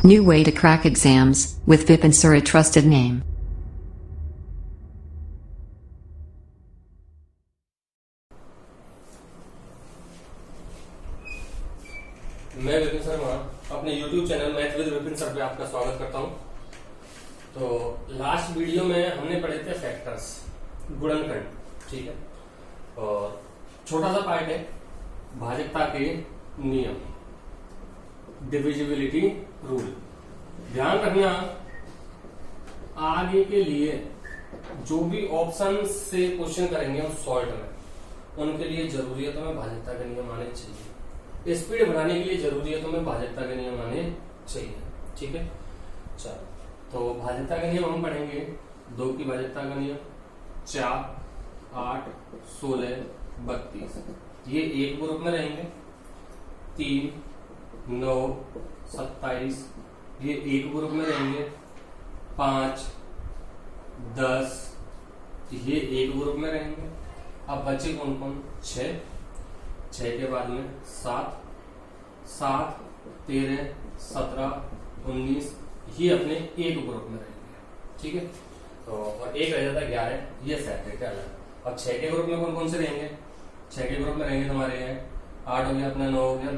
New way to crack exams with Vipin Sir, a trusted name. मैं विपिन शर्मा अपने YouTube channel math with Vipin sir पे आपका स्वागत करता हूं। तो लास्ट वीडियो में हमने पढ़े थे फैक्टर्स, गुणनखंड, ठीक है, और छोटा सा पार्ट है भाजकता के नियम, डिविजिबिलिटी रूल। ध्यान रखना, आगे के लिए जो भी ऑप्शन से क्वेश्चन करेंगे हम शॉर्ट में, उनके लिए जरूरी है तुम्हें भाजकता के नियम आने चाहिए। स्पीड बढ़ाने के लिए जरूरी है तुम्हें भाजकता के नियम आने चाहिए, ठीक है। चलो, तो भाजकता के नियम हम पढ़ेंगे। 2 की भाजकता का नियम 4, 8, 16, 32, ये एक ग्रुप में रहेंगे। 3, 9, 27, ये एक ग्रुप में रहेंगे। 5, 10, ये एक ग्रुप में रहेंगे। अब बचे कौन कौन? 6 के बाद में 7, 13, 17, 19, ये अपने एक ग्रुप में रहेंगे, ठीक है। तो और एक रह जाता है 11, ये सेपरेट है अलग। अब 6 के ग्रुप में कौन कौन से रहेंगे? 6 के ग्रुप में रहेंगे तुम्हारे 8 हो गया, अपना 9 हो गया,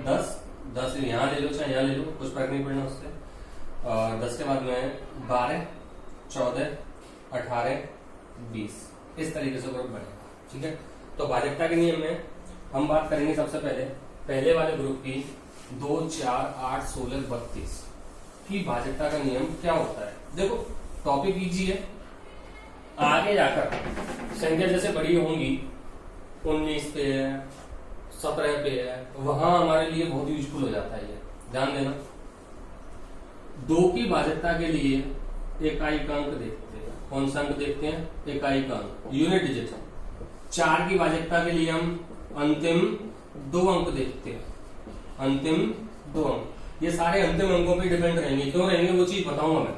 10 यहाँ ले लो चाहे यहाँ ले लो, कुछ फर्क नहीं पड़ना उससे। और 10 के बाद में 12, 14, 18, 20, इस तरीके से ग्रुप बनेगा, ठीक है। तो भाजकता के नियम में हम बात करेंगे सबसे पहले वाले ग्रुप की 2, 4, 8, 16, 32 की भाजकता का नियम क्या होता है। देखो, टॉपिक इजी है, आगे जाकर संख्या जैसे बड़ी होंगी, 19 पे है, 17 पे है, वहां हमारे लिए बहुत यूजफुल हो जाता है ये, ध्यान देना। 2 की भाजकता के लिए इकाई का अंक देखते हैं। कौन सा अंक देखते हैं? इकाई का अंक, यूनिट डिजिट। 4 की भाजकता के लिए हम अंतिम 2 अंक देखते हैं, अंतिम 2 अंक। ये सारे अंतिम अंकों पे डिपेंड रहेंगे, क्यों रहेंगे वो चीज बताऊंगा मैं,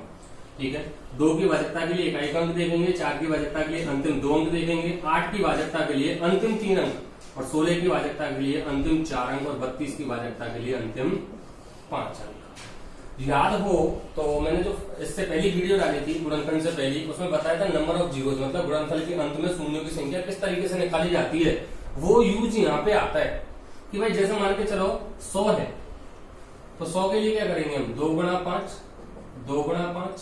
ठीक है। 2 की भाजकता के लिए इकाई का अंक देखेंगे, 4 की भाजकता के लिए अंतिम 2 अंक देखेंगे, 8 की भाजकता के लिए अंतिम 3 अंक, और 16 की भाजकता के लिए अंतिम 4 अंक, और 32 की भाजकता के लिए अंतिम 5 अंक। याद हो तो मैंने जो इससे पहली वीडियो डाली थी गुणनखंड से पहली, उसमें बताया था नंबर ऑफ जीरोज, मतलब गुणनफल के अंत में शून्यों की संख्या किस तरीके से निकाली जाती है। वो यूज यहाँ पे आता है कि भाई जैसे मान के चलो 100 है, तो 100 के लिए क्या करेंगे हम? 2 गुणा 5, 2 गुणा 5,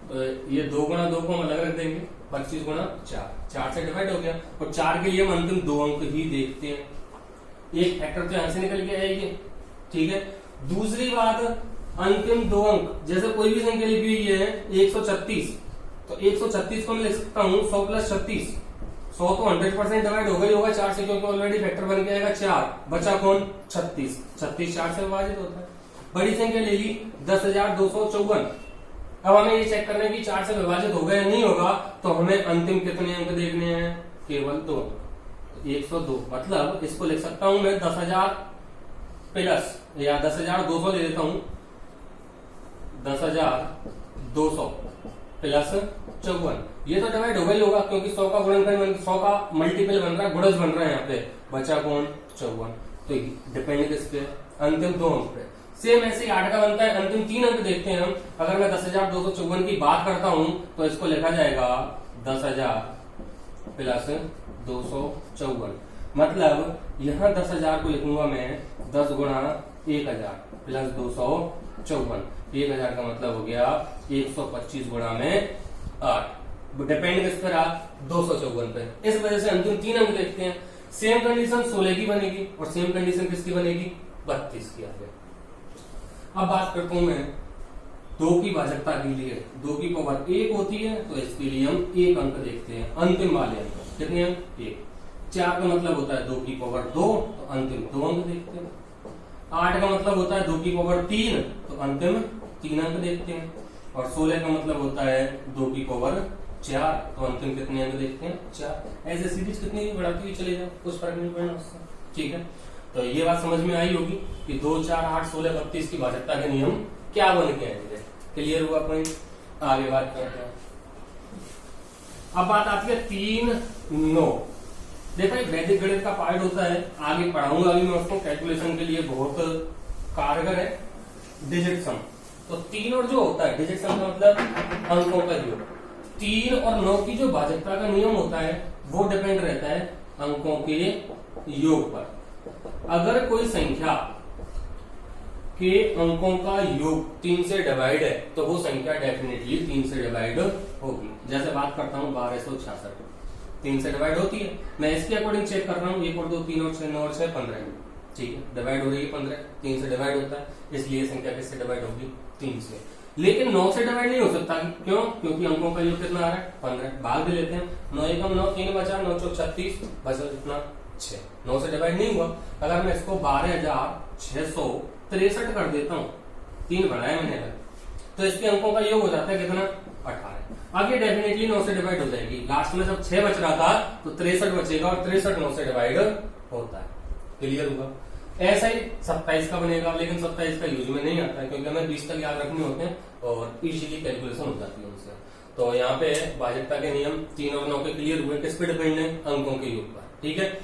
तो ये 2 गुणा 2 को हम अलग रख देंगे, 25 गुणा 4, 4 से डिवाइड हो गया। और 4 के लिए हम अंतिम 2 अंक ही देखते हैं, एक फैक्टर तो यहां से निकल के आएगी, ठीक है। दूसरी बात, अंतिम 2 अंक, जैसे कोई भी संख्या लिखी हुई है 136, तो 136 को मैं लिख सकता हूँ 100 प्लस 36। 100 तो 100% डिवाइड होगा ही होगा 4 से, क्योंकि ऑलरेडी फैक्टर बन के आएगा 4, बचा कौन? 36, 36 4 से विभाजित होता है। बड़ी संख्या ले ली 10,254। अब हमें ये चेक करना है कि 4 से विभाजित होगा या नहीं होगा, तो हमें अंतिम कितने अंक देखने हैं? केवल 2 अंक, 102। मतलब इसको लिख सकता हूं मैं 10,000 प्लस, या 10,200 ले लेता हूं, 10,200 प्लस 54। ये तो डिवाइड होगा ही होगा, क्योंकि 100 का गुणनखंड, 100 का मल्टीपल बन रहा है, गुणज बन रहा है यहाँ पे। बचा कौन? 54। तो डिपेंड किस पे? अंतिम 2 अंक पे। सेम ऐसे 8 का बनता है, अंतिम 3 अंक देखते हैं हम। अगर मैं 10,254 की बात करता हूं, तो इसको लिखा जाएगा 10,000 प्लस 254। मतलब यहां 10,000 को लिखूंगा मैं 10 गुणा 1000 प्लस 254। 1000 का मतलब हो गया 125 गुणा में 8। डिपेंड किस पर? 254 पे। इस वजह से अंतिम 3 अंक देखते हैं। सेम कंडीशन 16 की बनेगी, और सेम कंडीशन किसकी बनेगी? 32 की। आगे अब बात करता हूं मैं 2 की भाजकता के लिए। 2 की पावर 1 होती है, तो इसके लिए हम 1 अंक देखते हैं, अंतिम वाले अंक। कितने अंक? 1। 4 का मतलब होता है 2 की पावर 2, तो अंतिम 2 अंक देखते हैं। 8 का मतलब होता है 2 की पावर 3, तो अंतिम 3 अंक देखते हैं। और 16 का मतलब होता है 2 की पावर 4, तो अंतिम कितने अंक देखते हैं? 4। ऐसे सीरीज कितनी भी बढ़ाती हुई चले जाओ, कुछ फर्क नहीं पड़ना उससे, ठीक है। तो ये बात समझ में आई होगी कि 2, 4, 8, 16, 32 की भाजकता के नियम क्या बन के आएंगे। क्लियर हुआ पॉइंट? आगे बात करते हैं। अब बात आती है 3, 9। देखो, एक वैदिक गणित का पार्ट होता है, आगे पढ़ाऊंगा अभी मैं उसको, कैलकुलेशन के लिए बहुत कारगर है। डिजिट सम, तो 3 और जो होता है डिजिट संख्या मतलब अंकों का योग, 3 और 9 की जो भाजकता का नियम होता है वो डिपेंड रहता है अंकों के योग पर। अगर कोई संख्या के अंकों का योग 3 से डिवाइड है तो वो संख्या डेफिनेटली 3 से डिवाइड होगी। जैसे बात करता हूँ 1266, 3 से डिवाइड होती है, मैं इसके अकॉर्डिंग चेक कर रहा हूँ, 1 और 2 3 और 6 9 और 6 15, ठीक है, डिवाइड हो रही है 15, 3 से डिवाइड होता है, इसलिए संख्या किससे डिवाइड होगी 3 से। लेकिन 9 से डिवाइड नहीं हो सकता, क्यों? क्योंकि अंकों का योग कितना आ रहा है 15, भाग भी लेते हैं, 9 एकम 9, 3 बचा, 9 चौक 36, बचा कितना 6, 9 से डिवाइड नहीं हुआ। अगर मैं इसको 12,663 कर देता हूँ, 3 बढ़ाया मैंने अगर, तो इसके अंकों का योग हो जाता है कितना 18। अब ये डेफिनेटली 9 से डिवाइड हो जाएगी। लास्ट में जब 6 बच रहा था तो 63 बचेगा और 63 9 से डिवाइड होता है। क्लियर हुआ? ऐसा ही 27 का बनेगा, लेकिन 27 का यूज में नहीं आता है क्योंकि हमें 20 तक याद रखने होते हैं और इजीली कैलकुलेशन हो जाती है उनसे। तो यहाँ पे भाजकता के नियम 3 और 9 के क्लियर हुए, किस पे डिपेंड है? अंकों के योग पर। ठीक है,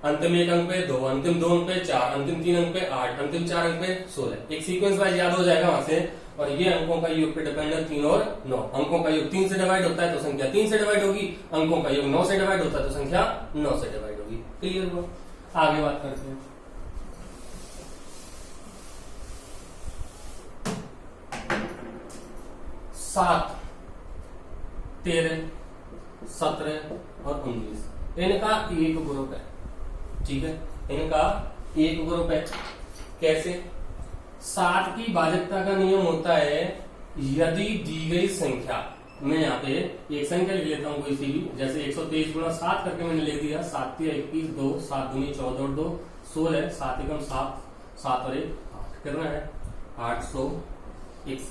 अंतिम 1 अंक पे 2, अंतिम 2 अंक पे 4, अंतिम 3 अंक पे 8, अंतिम 4 अंक पे 16, एक सीक्वेंस वाइज याद हो जाएगा वहां से। और ये अंकों का योग पे डिपेंड है 3 और 9। अंकों का योग 3 से डिवाइड होता है तो संख्या 3 से डिवाइड होगी, अंकों का योग 9 से डिवाइड होता है तो संख्या 9 से डिवाइड होगी। क्लियर हुआ? आगे बात करते हैं। सात, 13, 17 और 19 इनका एक ग्रुप है। ठीक है, इनका एक ग्रुप है। कैसे? 7 की भाजकता का नियम होता है यदि दी गई संख्या, मैं यहाँ पे एक संख्या लिख लेता हूँ कोई सी भी, जैसे 123 गुणा 7 करके मैंने लिख दिया, 7 21 2, 7 दूनी 14 और 2 16, 7 एकम 7, 7 और 1 8, कितना है 861।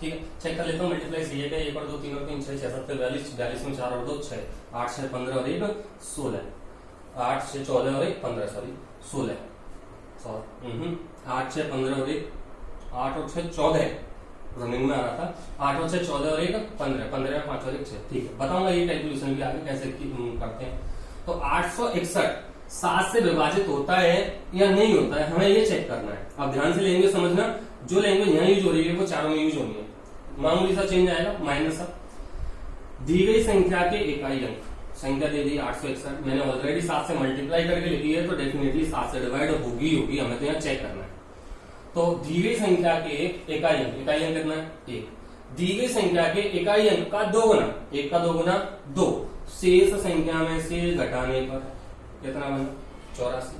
ठीक है, चेक कर लेता हूँ, मल्टीप्लाई सही है, 1 और 2 3 और 3 6 6 7 42, 42 में 4 और 2 6, 8 6 15 और 1 16, 8 6 14 और 1 15, सॉरी 16, 8 6 15 और 1 8 और 6 14 रनिंग में आ रहा था, 8 और 6 14 और 1 15, 15 में 5 और 1 6। ठीक है, बताऊंगा ये कैलकुलेशन भी आगे कैसे करते हैं। तो 861 7 से विभाजित होता है या नहीं होता है, हमें ये चेक करना है। अब ध्यान से लैंग्वेज समझना, जो लैंग्वेज यहाँ यूज हो रही है वो चारों में यूज होनी है। मामूली सा चेंज आएगा, माइनस सा। दी गई संख्या के इकाई अंक, संख्या दे दी 861, मैंने ऑलरेडी 7 से मल्टीप्लाई करके लिखी है तो डेफिनेटली 7 से डिवाइड होगी, हमें तो यहाँ चेक करना है। तो दी गई संख्या के इकाई अंक कितना है 1, दी गई संख्या के इकाई अंक का 2 गुना, 1 का 2 गुना 2, शेष संख्या में से घटाने पर कितना बना 84।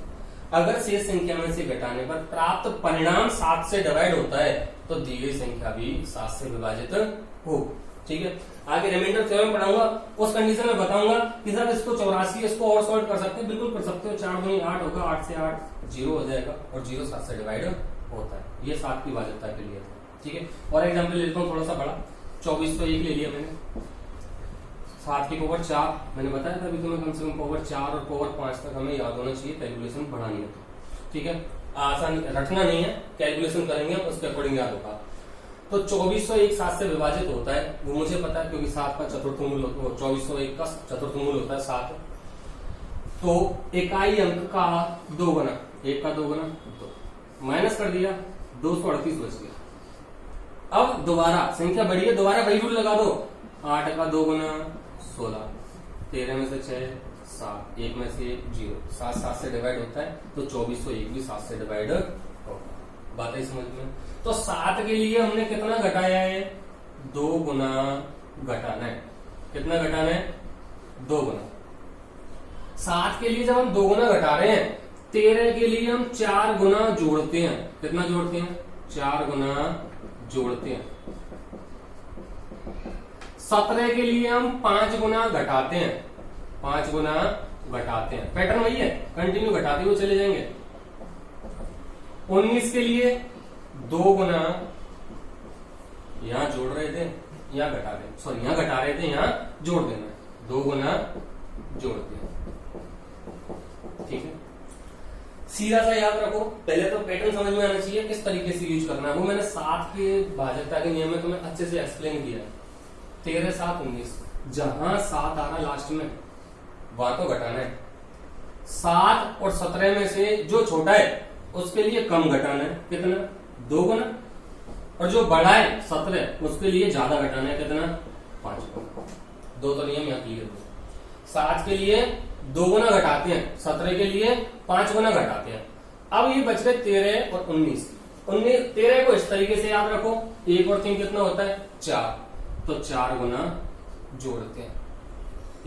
अगर शेष संख्या में से घटाने पर प्राप्त परिणाम 7 से डिवाइड होता है तो दी गई संख्या भी 7 से विभाजित हो। ठीक है, आगे रिमाइंडर थ्योरम पढ़ाऊंगा, उस कंडीशन में बताऊंगा कि सर इसको 84 इसको और सॉल्व कर सकते हैं, बिल्कुल कर सकते हो। 4 दूनी 8 होगा, 8 से 8 0 हो जाएगा और 0 7 से डिवाइड होता है। ये 7 की भाजकता के लिए था। ठीक है, और एग्जाम्पल ले लेता हूँ थोड़ा सा बड़ा, 2401 ले लिया मैंने, 7 की पावर 4, मैंने बताया था अभी तुम्हें कम से कम पावर 4 और पावर 5 तक हमें याद होना चाहिए, कैलकुलेशन बढ़ानी है तो। ठीक है, आसान रखना नहीं है, कैलकुलेशन करेंगे उसके अकॉर्डिंग याद होगा। तो 2401 7 से विभाजित होता है, वो मुझे पता है क्योंकि 7 का चतुर्थमूल 2401 का चतुर्थमूल होता है 7। तो इकाई अंक का 2 गुना, 1 का 2 गुना 2, माइनस कर दिया, 238 बच गया। अब दोबारा संख्या बढ़ी है, दोबारा वही रूल लगा दो, 8 का 2 गुना 16, 13 में से 6 7, 1 में से 0, 7 7 से डिवाइड होता है तो 2401 भी 7 से डिवाइड होगा। बात है समझ में? तो 7 के लिए हमने कितना घटाया है 2 गुना घटाना है, कितना घटाना है 2 गुना। 7 के लिए जब हम 2 गुना घटा रहे हैं, 13 के लिए हम 4 गुना जोड़ते हैं, कितना जोड़ते हैं 4 गुना जोड़ते हैं। 17 के लिए हम 5 गुना घटाते हैं, 5 गुना घटाते हैं, पैटर्न वही है, कंटिन्यू घटाते हुए चले जाएंगे। 19 के लिए 2 गुना यहां जोड़ रहे थे, यहां घटा रहे, सॉरी यहां घटा रहे थे, यहां जोड़ देना, 2 गुना जोड़ते हैं। ठीक है, सीधा सा याद रखो, पहले तो पैटर्न समझ में आना चाहिए किस तरीके से यूज करना है, वो मैंने 7 के भाजकता के नियम में तुम्हें अच्छे से एक्सप्लेन किया है। 13 7 19, जहां 7 आ रहा लास्ट में वहां तो घटाना है। 7 और 17 में से जो छोटा है उसके लिए कम घटाना है, कितना 2 गुना। और जो बड़ा है 17 उसके लिए ज्यादा घटाना है कितना 5 गुना। दो तो नियम यहाँ क्लियर हो। 7 के लिए 2 गुना घटाते हैं, 17 के लिए 5 गुना घटाते हैं। अब ये बच गए 13 और 19। 13 को इस तरीके से याद रखो, 1 और 3 कितना होता है 4, तो 4 गुना जोड़ते हैं।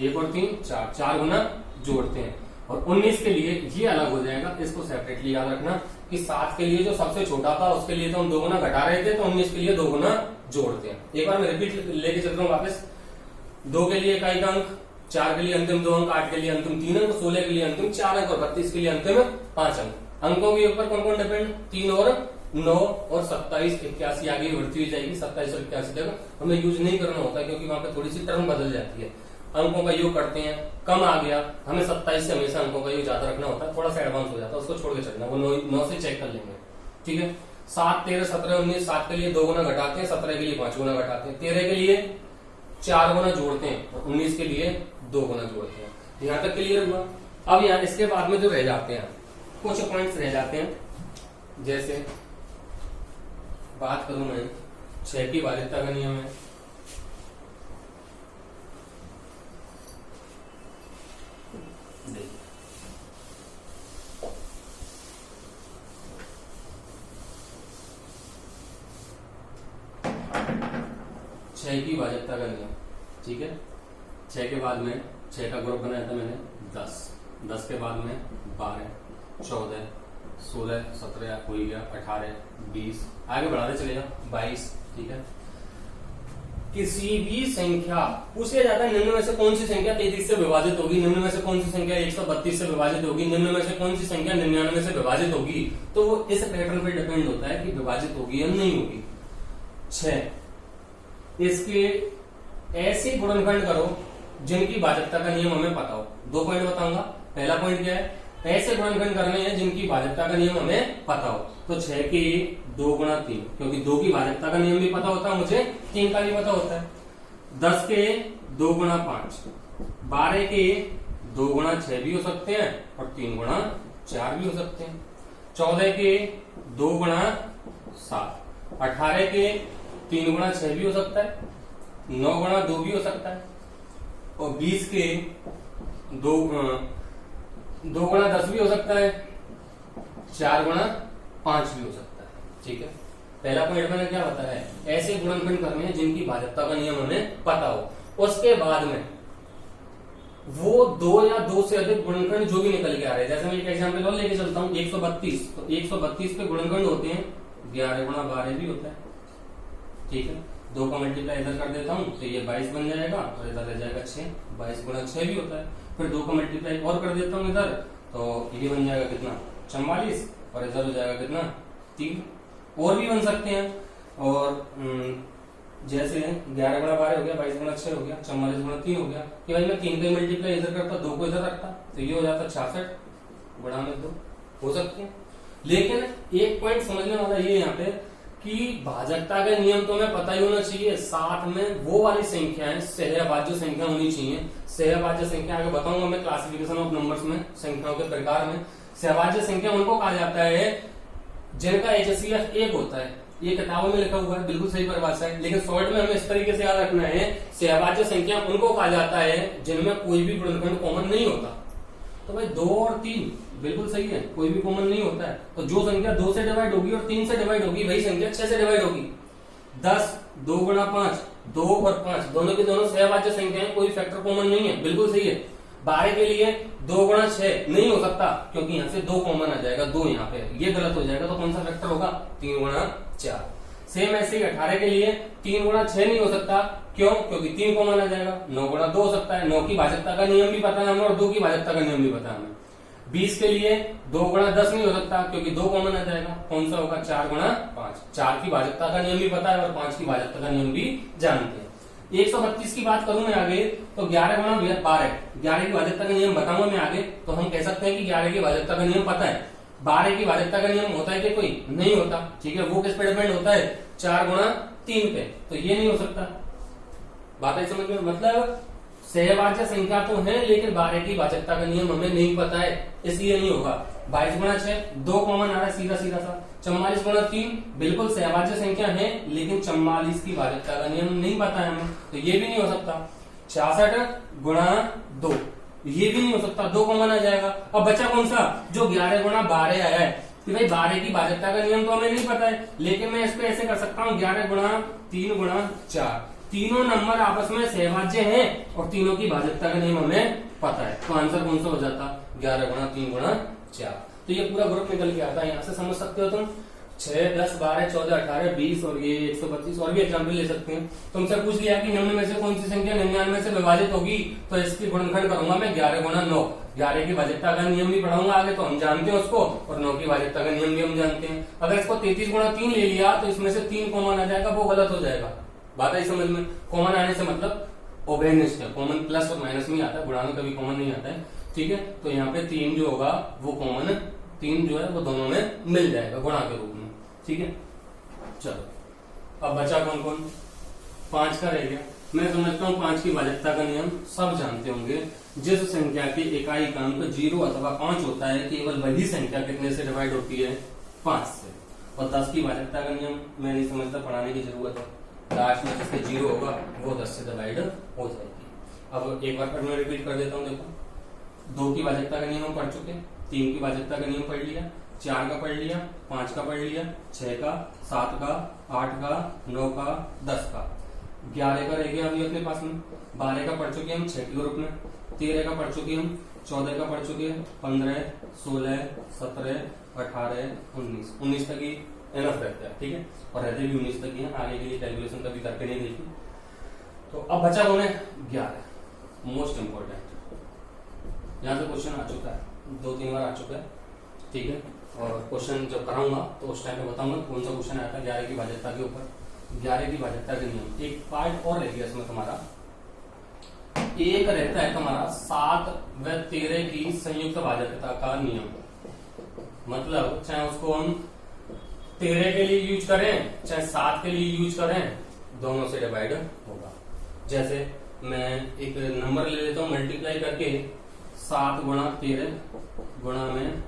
1 और 3 4 गुना जोड़ते हैं। और 19 के लिए ये अलग हो जाएगा, इसको सेपरेटली याद रखना कि 7 के लिए जो सबसे छोटा था उसके लिए तो हम 2 गुना घटा रहे थे, तो 19 के लिए 2 गुना जोड़ते हैं। एक बार मैं रिपीट लेके चलता हूँ वापस। 2 के लिए इकाई का अंक, 4 के लिए अंतिम 2 अंक, 8 के लिए अंतिम 3 अंक, 16 के लिए अंतिम 4 अंक और 32 के लिए अंतिम 5 अंक। अंकों के ऊपर कौन कौन डिपेंड, 3 और 9 और 27 81 आगे बढ़ती हुई जाएगी। 27 और 81 तक हमें यूज नहीं करना होता क्योंकि वहां पे थोड़ी सी टर्म बदल जाती है। अंकों का योग करते हैं, कम आ गया, हमें 27 से हमेशा अंकों का योग ज्यादा रखना होता है, थोड़ा सा एडवांस हो जाता है, उसको छोड़ के चलना, वो 9 से चेक कर लेंगे। ठीक है, 7 13 17 19, 7 के लिए 2 गुना घटाते हैं, 17 के लिए 5 गुना घटाते हैं, 13 के लिए 4 गुना जोड़ते हैं और 19 के लिए 2 गुना जोड़ते हैं। यहां तक क्लियर हुआ। अब यहाँ इसके बाद में जो रह जाते हैं कुछ पॉइंट्स रह जाते हैं, जैसे बात करूं मैं 6 की भाज्यता का नियम है। देखिए 6 की भाज्यता का नियम, ठीक है। 6 के बाद में 6 का ग्रुप बनाया था मैंने 10 के बाद में 12 14 16 17 हो गया 18 20, आगे बढ़ाते चलेगा 22। ठीक है, किसी भी संख्या पूछे जाता है निम्न में से कौन सी संख्या 33 से विभाजित होगी, निम्न में से कौन सी संख्या 132 से विभाजित होगी, निम्न में से कौन सी संख्या 99 से विभाजित होगी, तो वो इस पैटर्न पे डिपेंड होता है कि विभाजित होगी या नहीं होगी। 6 इसके ऐसे गुणनखंड करो जिनकी भाजकता का नियम हमें पता हो। 2 पॉइंट बताऊंगा। पहला पॉइंट क्या है, ऐसे गुणनखंड करने हैं जिनकी भाजकता का नियम हमें पता हो। तो 6 के 2 गुना 3, क्योंकि 2 की भाजकता का नियम भी पता होता है मुझे, 3 का भी पता होता है। 10 के 2 गुना 5, 12 के 2 गुना 6 भी हो सकते हैं और 3 गुना 4 भी हो सकते हैं। 14 के 2 गुना 7, 18 के 3 गुना 6 भी हो सकता है, 9 गुना 2 भी हो सकता है और 20 के 2 गुना 10 भी हो सकता है, 4 गुना 5 भी हो सकता है। ठीक है, पहला पॉइंट मैंने क्या बताया है, ऐसे गुणनखंड करने हैं जिनकी भाजकता का नियम हमें पता हो। उसके बाद में वो 2 या 2 से अधिक गुणनखंड जो भी निकल के आ रहे हैं, जैसे मैं एक एग्जाम्पल और लेके चलता हूँ 132, तो 132 के गुणनखंड होते हैं 11 गुना 12 भी होता है। ठीक है, 2 का मल्टीप्लाई इधर कर देता हूँ तो ये 22 बन जाएगा और इधर रह जाएगा 6, 22 गुना 6 भी होता है। फिर 2 का मल्टीप्लाई और कर देता हूँ इधर, तो ये बन जाएगा कितना 44 और इधर हो जाएगा कितना 3, और भी बन सकते हैं। और जैसे 11 गुना 12 हो गया, 22 गुना 6 हो गया, 44 गुना 3 हो गया, कि भाई मैं 3 का मल्टीप्लाई इधर करता, 2 को इधर रखता तो ये हो जाता 66 गुणा में 2, हो सकते हैं। लेकिन एक पॉइंट समझने वाला ये यहाँ पे कि भाजकता का नियम तो हमें पता ही होना चाहिए, साथ में वो वाली संख्याएं सहअभाज्य संख्या होनी चाहिए। सहअभाज्य संख्या आगे बताऊंगा मैं क्लासिफिकेशन ऑफ नंबर्स में, संख्याओं के प्रकार में। सहअभाज्य संख्या उनको कहा जाता है जिनका HCF 1 होता है। ये किताबों में लिखा हुआ है, बिल्कुल सही परिभाषा है, लेकिन शॉर्ट में हमें इस तरीके से याद रखना है, सहअभाज्य संख्या उनको कहा जाता है जिनमें कोई भी गुणनखंड कॉमन नहीं होता। तो भाई 2 और 3 बिल्कुल सही है, कोई भी कॉमन नहीं होता है, तो जो संख्या 2 से डिवाइड होगी और 3 से डिवाइड होगी वही संख्या 6 से डिवाइड होगी। 10 2 गुना 5, 2 और 5 दोनों की दोनों सहअभाज्य संख्याएं, कोई फैक्टर कॉमन नहीं है, बिल्कुल सही है। 12 के लिए 2 गुना 6 नहीं हो सकता क्योंकि यहाँ से 2 कॉमन आ जाएगा, 2 यहाँ पे, ये गलत हो जाएगा, तो कौन सा फैक्टर होगा 3 गुना 4। सेम ऐसे ही 18 के लिए 3 गुना 6 नहीं हो सकता, क्यों, क्योंकि 3 कॉमन आ जाएगा। 9 गुना 2 हो सकता है, 9 की भाजकता का नियम भी पता है हमें और 2 की भाजकता का नियम भी पता है हमें। 20 के लिए 2 गुना 10 नहीं हो सकता क्योंकि 2 कॉमन आ जाएगा, कौन सा होगा 4 गुना 5। 4 की भाजकता का नियम भी पता है और 5 की भाजकता का नियम भी जानते हैं। 132 की बात करूं मैं आगे तो 11 गुना 12, 11 की भाजकता का नियम बताऊंगा मैं आगे, तो हम कह सकते हैं कि 11 की भाजकता का नियम पता है। 12 की भाजकता का नियम होता है कि कोई नहीं होता, ठीक है, वो किस पे डिपेंड होता है 4 गुना 3 पे, तो ये नहीं हो सकता। बात है समझ में, मतलब सहअभाज्य संख्या तो है लेकिन 12 की भाजकता का नियम हमें नहीं पता है, इसलिए नहीं होगा। 22 गुणा 6, 2 कॉमन आ रहा है सीधा सीधा सा। 44 गुणा 3 बिल्कुल सहभाज्य संख्या है, लेकिन 44 की भाजकता का नियम नहीं पता है हमें, तो ये भी नहीं हो सकता। 66 गुणा 2, ये भी नहीं हो सकता, 2 कॉमन आ जाएगा। अब बचा कौन सा, जो 11 गुणा 12 आया है, कि भाई 12 की भाजकता का नियम तो हमें नहीं पता है, लेकिन मैं इसको ऐसे कर सकता हूँ 11 गुणा 3 गुणा 4, तीनों नंबर आपस में सहभाज्य हैं और तीनों की भाजकता का नियम हमें पता है, तो आंसर कौन सा हो जाता, 11 गुणा 3 गुणा 4। तो ये पूरा ग्रुप निकल के आता है, यहाँ से समझ सकते हो तुम। 6, 10, 12, 14, 18, 20 और ये 132 और भी एग्जाम्पल ले सकते हैं। तुमसे पूछ लिया कि निम्न में से कौन सी संख्या 99 से विभाजित होगी, तो इसकी गुणनखंड करूंगा मैं 11 गुणा 9। 11 की भाजकता का नियम भी पढ़ाऊंगा आगे, तो हम जानते हैं उसको, और 9 की भाजकता का नियम भी हम जानते हैं। अगर इसको 33 गुणा 3 ले लिया तो इसमें से 3 कॉमन आ जाएगा, वो गलत हो जाएगा। बात आई समझ में? कॉमन आने से मतलब उभयनिष्ठ है, कॉमन प्लस और माइनस में आता है, गुणा में कभी कॉमन नहीं आता है, ठीक है। तो यहाँ पे 3 जो होगा वो कॉमन, 3 जो है वो दोनों में मिल जाएगा गुणा के रूप में, ठीक है। चलो अब बचा कौन कौन, 5 का रह गया। मैं समझता हूँ 5 की भाजकता का नियम सब जानते होंगे, जिस संख्या की इकाई अंक 0 अथवा 5 होता है, केवल वही संख्या कितने से डिवाइड होती है, 5 से। और 10 की भाजकता का नियम मैं नहीं समझता, पढ़ाने की जरूरत है। लास्ट में जिसके 0 होगा वो 10 से डिवाइड हो जाएगी। अब एक बार मैं रिपीट कर देता हूँ, देखो 2 की भाजकता का नियम हम पढ़ चुके, 3 की भाजकता का नियम पढ़ लिया, 4 का पढ़ लिया, 5 का पढ़ लिया, 6 का, 7 का, 8 का, 9 का, 10 का, 11 का रह गया अभी अपने पास में। 12 का पढ़ चुके हम 6 के ग्रुप में, 13 का पढ़ चुके हम, 14 का पढ़ चुके हैं, 15, 16, 17, 18, 19 तक ही एनफ रहता है, ठीक है। और रहते भी 19 तक ही है, आगे के लिए कैलकुलेशन कभी करके नहीं देखी। तो अब बचा कौन है, 11, मोस्ट इंपॉर्टेंट। यहाँ से क्वेश्चन आ चुका है, 2-3 बार आ चुका है, ठीक है। और क्वेश्चन जब कराऊंगा तो उस टाइम पे बताऊंगा कौन सा क्वेश्चन आया था 11 की भाजकता के ऊपर। 11 की भाजकता के नियम एक पार्ट और रह गया इसमें तुम्हारा, एक रहता है तुम्हारा 7 व 13 की संयुक्त भाजकता का नियम। मतलब चाहे उसको हम 13 के लिए यूज करें चाहे 7 के लिए यूज करें, दोनों से डिवाइड होगा। जैसे मैं एक नंबर ले लेता हूं मल्टीप्लाई करके, 7 गुणा 13 गुणा में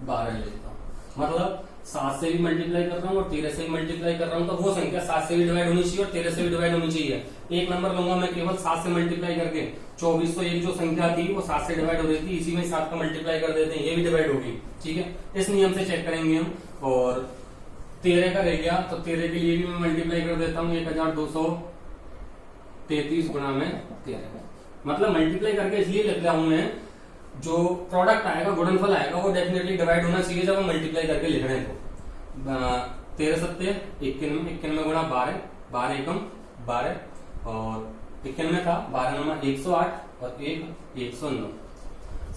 12 ले लेता हूं। मतलब 7 से भी मल्टीप्लाई कर रहा हूँ और 13 से भी मल्टीप्लाई कर रहा हूँ, तो वो संख्या 7 से भी डिवाइड होनी चाहिए और 13 से भी डिवाइड होनी चाहिए। एक नंबर लूंगा मैं केवल 7 से मल्टीप्लाई करके, 2401 जो संख्या थी वो 7 से डिवाइड हो रही थी, इसी में 7 का मल्टीप्लाई कर देते हैं, ये भी डिवाइड होगी, ठीक है। इस नियम से चेक करेंगे हम। और 13 का रह गया, तो 13 के लिए भी मैं मल्टीप्लाई कर देता हूँ, 1233 गुणा में 13। मतलब मल्टीप्लाई करके इसलिए लिख रहा हूं मैं, जो प्रोडक्ट आएगा, गुणनफल आएगा, वो डेफिनेटली डिवाइड होना चाहिए जब हम मल्टीप्लाई करके लिख रहे हैं। तो 13 सत्ते 91, 91 गुणा 12, 12 एकम 12, और 91 था, 12 नमा 108 और 1 109।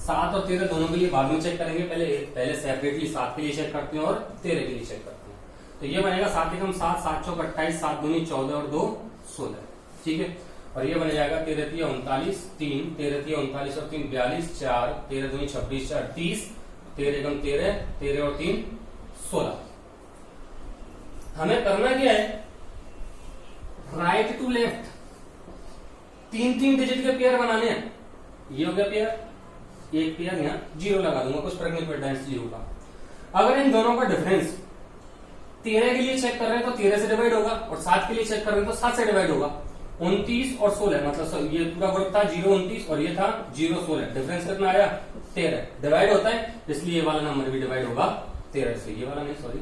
7 और 13 दोनों के लिए बाद में चेक करेंगे, पहले सेपरेटली 7 के लिए चेक करते हैं और 13 के लिए चेक करते हैं। तो ये बनेगा 7 एकम 7, 7 चौक 28, 7 दूनी 14 और 2 16, ठीक है। और ये बन जाएगा 13 तिया 39, 3 13 तिया 39 और 3 42, 4 13 दूनी 26, 4 30, 13 एकम 13, 13 और 3 16। हमें करना क्या है, राइट टू लेफ्ट 3-3 डिजिट के पेयर बनाने हैं। ये हो गया पेयर, एक पेयर यहाँ 0 लगा दूंगा, कुछ फर्क नहीं पड़ता है 0 का। अगर इन दोनों का डिफरेंस 13 के लिए चेक कर रहे हैं तो 13 से डिवाइड होगा, और 7 के लिए चेक कर रहे हैं तो 7 से डिवाइड होगा। 29 और 16, मतलब ये पूरा ग्रुप था 0 29 और ये था 0 16, डिफरेंस कितना आया 13, डिवाइड होता है, इसलिए ये वाला नंबर भी डिवाइड होगा 13 से। ये वाला नहीं, सॉरी,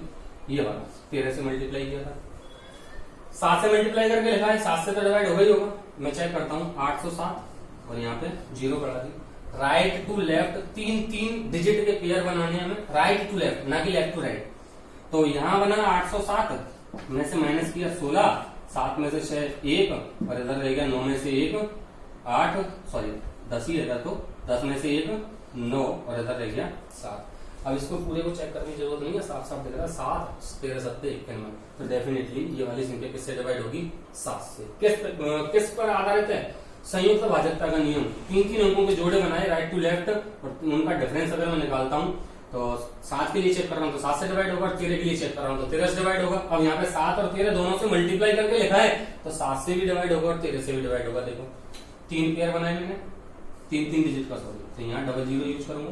ये वाला 13 से मल्टीप्लाई किया था, 7 से मल्टीप्लाई करके लिखा है, 7 से तो डिवाइड होगा ही होगा। मैं चेक करता हूँ 807 और यहाँ पे 0 बढ़ा दी। राइट टू लेफ्ट 3-3 डिजिट के पेयर बनाने हमें, राइट टू लेफ्ट ना कि लेफ्ट टू राइट। तो यहाँ बना 807 में से माइनस किया 16, 7 में से 6 1 और इधर रह गया 9 में से 1 8, सॉरी 10 ही रहता, तो 10 में से 1 9 और इधर रह गया 7। अब इसको पूरे को चेक करने की जरूरत नहीं है, साफ साफ दिख रहा है 7 13 7 91। तो डेफिनेटली ये वाली संख्या किससे डिवाइड होगी, 7 से। किस पर आधारित है, संयुक्त भाजकता का नियम। 3-3 अंकों के जोड़े बनाए राइट टू लेफ्ट, और उनका डिफरेंस अगर मैं निकालता हूं तो 7 के लिए चेक कर रहा हूं तो 7 से डिवाइड होगा, 13 के लिए चेक कर रहा हूं तो 13 से डिवाइड होगा। अब यहाँ पे 7 और 13 दोनों से मल्टीप्लाई करके लिखा है, तो 7 से भी डिवाइड होगा और 13 से भी डिवाइड होगा। देखो 3 पेयर बनाए मैंने, 3-3 डिजिट का, सॉरी, तो यहाँ 00 यूज करूंगा।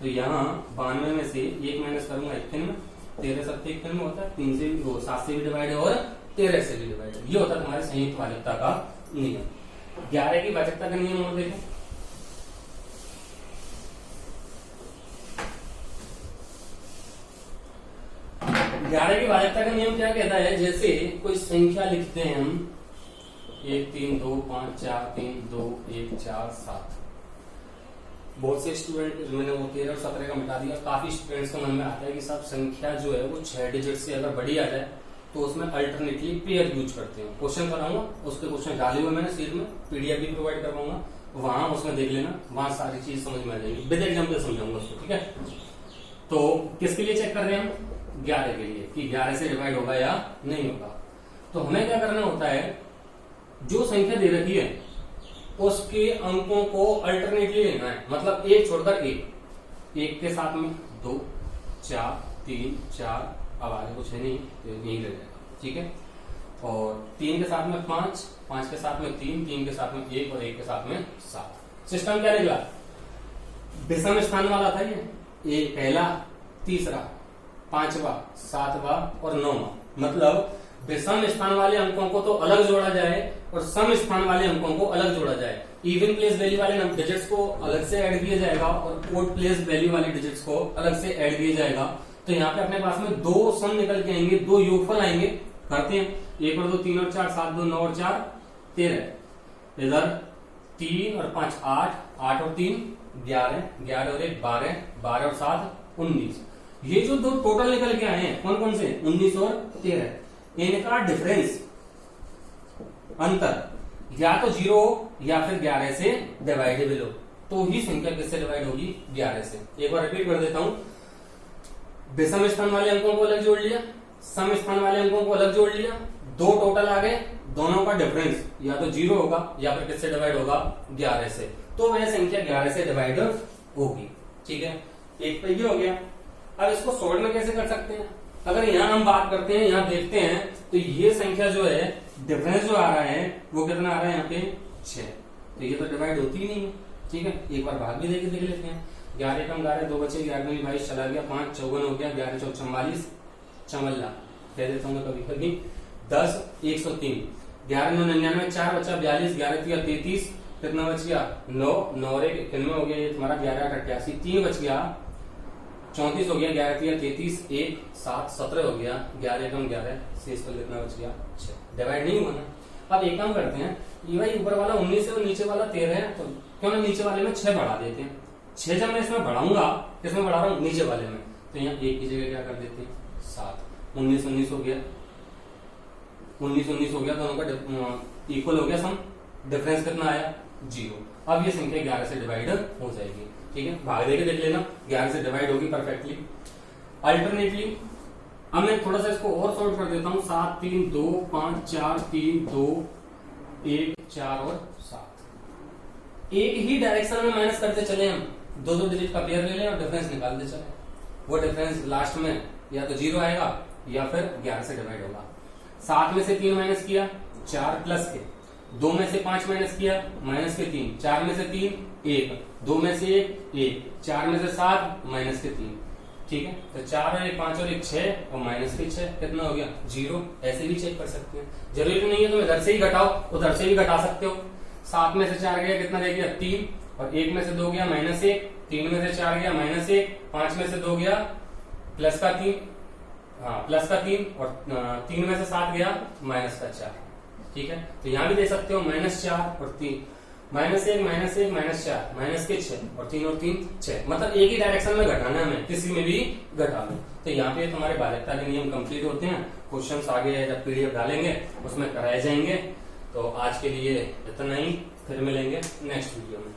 तो यहाँ 92 में से 1 माइनस करूंगा 91, 13 सत्ते 91 होता है, 3 से भी 7 से भी डिवाइड है और 13 से भी डिवाइड है। ये होता है तुम्हारे संयुक्त भाजकता का नियम। 11 की भाजकता का नियम और देखो, ग्यारह की भाजकता का नियम क्या कहता है, जैसे कोई संख्या लिखते हैं हम 1 3 2 5 4 3 2 1 4 7। बहुत से स्टूडेंट, मैंने वो 13 और 17 का मिटा दिया, काफी स्टूडेंट्स को मन में आता है कि साहब संख्या जो है वो 6 डिजिट से अगर बड़ी आ जाए तो उसमें अल्टरनेटली पेयर यूज करते हैं। क्वेश्चन कराऊंगा, उसके क्वेश्चन डाले हुए मैंने सीट में, पीडीएफ भी प्रोवाइड करवाऊंगा, वहां उसमें देख लेना, वहां सारी चीज समझ में आ जाएगी, विद एग्जाम्पल समझाऊंगा उसको, ठीक है। तो किसके लिए चेक कर रहे हैं हम, 11 के लिए, कि 11 से डिवाइड होगा या नहीं होगा। तो हमें क्या करना होता है, जो संख्या दे रखी है उसके अंकों को अल्टरनेटली लेना है, मतलब एक छोड़कर एक के साथ में 2 4 3 4, अब आगे कुछ है नहीं तो यही रह जाएगा, ठीक है। और 3 के साथ में 5, 5 के साथ में 3, 3 के साथ में 1 और 1 के साथ में 7। सिस्टम क्या निकला, विषम स्थान वाला था ये, पहला, तीसरा, 5वां, 7वां और 9वां। मतलब विषम स्थान वाले अंकों को तो अलग जोड़ा जाए और सम स्थान वाले अंकों को अलग जोड़ा जाए। इवन प्लेस वैल्यू वाले डिजिट्स को अलग से ऐड किया जाएगा और ओड प्लेस वैल्यू वाले डिजिट्स को अलग से ऐड किया जाएगा। तो यहाँ पे अपने पास में 2 सम निकल के आएंगे, 2 योगफल आएंगे। करते हैं, 1 और 2 3 और 4, 7 2 9 और 4 13। इधर 3 और 5 8, 8 और 3 11, 11 और 1 12, 12 और 7 19। ये जो 2 टोटल निकल के आए हैं, कौन कौन से, 19 और 13, इनका डिफरेंस, अंतर या तो 0 हो या फिर 11 से डिवाइडेबल हो, तो ही संख्या किससे डिवाइड होगी, 11 से। एक बार रिपीट कर देता हूं, विषम स्थान वाले अंकों को अलग जोड़ लिया, सम स्थान वाले अंकों को अलग जोड़ लिया, 2 टोटल आ गए, दोनों का डिफरेंस या तो 0 होगा या फिर किससे डिवाइड होगा, 11 से, तो वह संख्या 11 से डिवाइड होगी, ठीक है। एक तो ये हो गया। अब इसको सॉल्व में कैसे कर सकते हैं, अगर यहाँ हम बात करते हैं, यहाँ देखते हैं तो ये संख्या जो है, डिफरेंस जो आ रहा है वो कितना आ रहा है, यहाँ पे 6, तो ये तो डिवाइड होती ही नहीं है, ठीक है। एक बार भाग भी देख लेते हैं, 11 कम 11, 2 बचे, 11 में 22 चला गया, 5 54 हो गया, 11 4 44 चमल्ला, कह देता हूँ कभी कभी, 10 103, 11 9 99, 4 बचा 42, 11 3 33, कितना बच गया 9, 9 और 1 91 हो गया, ये तुम्हारा 11 88, 3 बच गया 34 हो गया, 11 3 33, 1 7 17 हो गया, 11 कम 11, शेष पर कितना बच गया 6, डिवाइड नहीं हुआ ना। अब एक काम करते हैं, ये भाई ऊपर वाला 19 है और नीचे वाला 13 है, तो क्यों ना नीचे वाले में 6 बढ़ा देते हैं। 6 जब मैं इसमें बढ़ाऊंगा, किसमें बढ़ा रहा हूँ, नीचे वाले में, तो यहाँ 1 की जगह क्या कर देते हैं 7, 19 19 हो गया, 19 19 हो गया, दोनों का इक्वल हो गया सम, डिफरेंस कितना आया 0। अब ये संख्या 11 से डिवाइड हो जाएगी, ठीक है। भाग देके देख लेना, 11 से डिवाइड होगी परफेक्टली। अल्टरनेटली अब मैं थोड़ा सा इसको और सॉल्व कर देता हूं, 7 3 2 5 4 3 2 1 4 और 7। एक ही डायरेक्शन में माइनस करते चले हम, 2 डिजिट का पेयर ले लें और डिफरेंस निकालते चले, वो डिफरेंस लास्ट में या तो 0 आएगा या फिर 11 से डिवाइड होगा। 7 में से 3 माइनस किया, 4 प्लस के, 2 में से 5 माइनस किया, माइनस के 3, 4 में से 3 1, 2 में से 1, 4 में से 7, माइनस के 3, ठीक है। तो 4 और 1 5 और 1 6 और माइनस के 6 कितना हो गया 0। ऐसे भी चेक कर सकते हैं, जरूरी नहीं है तुम इधर से ही घटाओ, उधर से भी घटा सकते हो। 7 में से 4 गया, कितना रह गया 3, और 1 में से 2 गया -1, 3 में से 4 गया -1, 5 में से 2 गया प्लस का 3, हाँ प्लस का 3, और 3 में से 7 गया माइनस का 4, ठीक है। तो यहां भी दे सकते हो -4 और 3, -1 -4, माइनस के 6 और 3 और 3 6, मतलब एक ही डायरेक्शन में घटाना है हमें, किसी में भी घटा लो। तो यहाँ पे तुम्हारे भाजकता के नियम कंप्लीट होते हैं। क्वेश्चंस आगे जब पीडीएफ डालेंगे उसमें कराए जाएंगे। तो आज के लिए इतना ही, फिर मिलेंगे नेक्स्ट वीडियो में।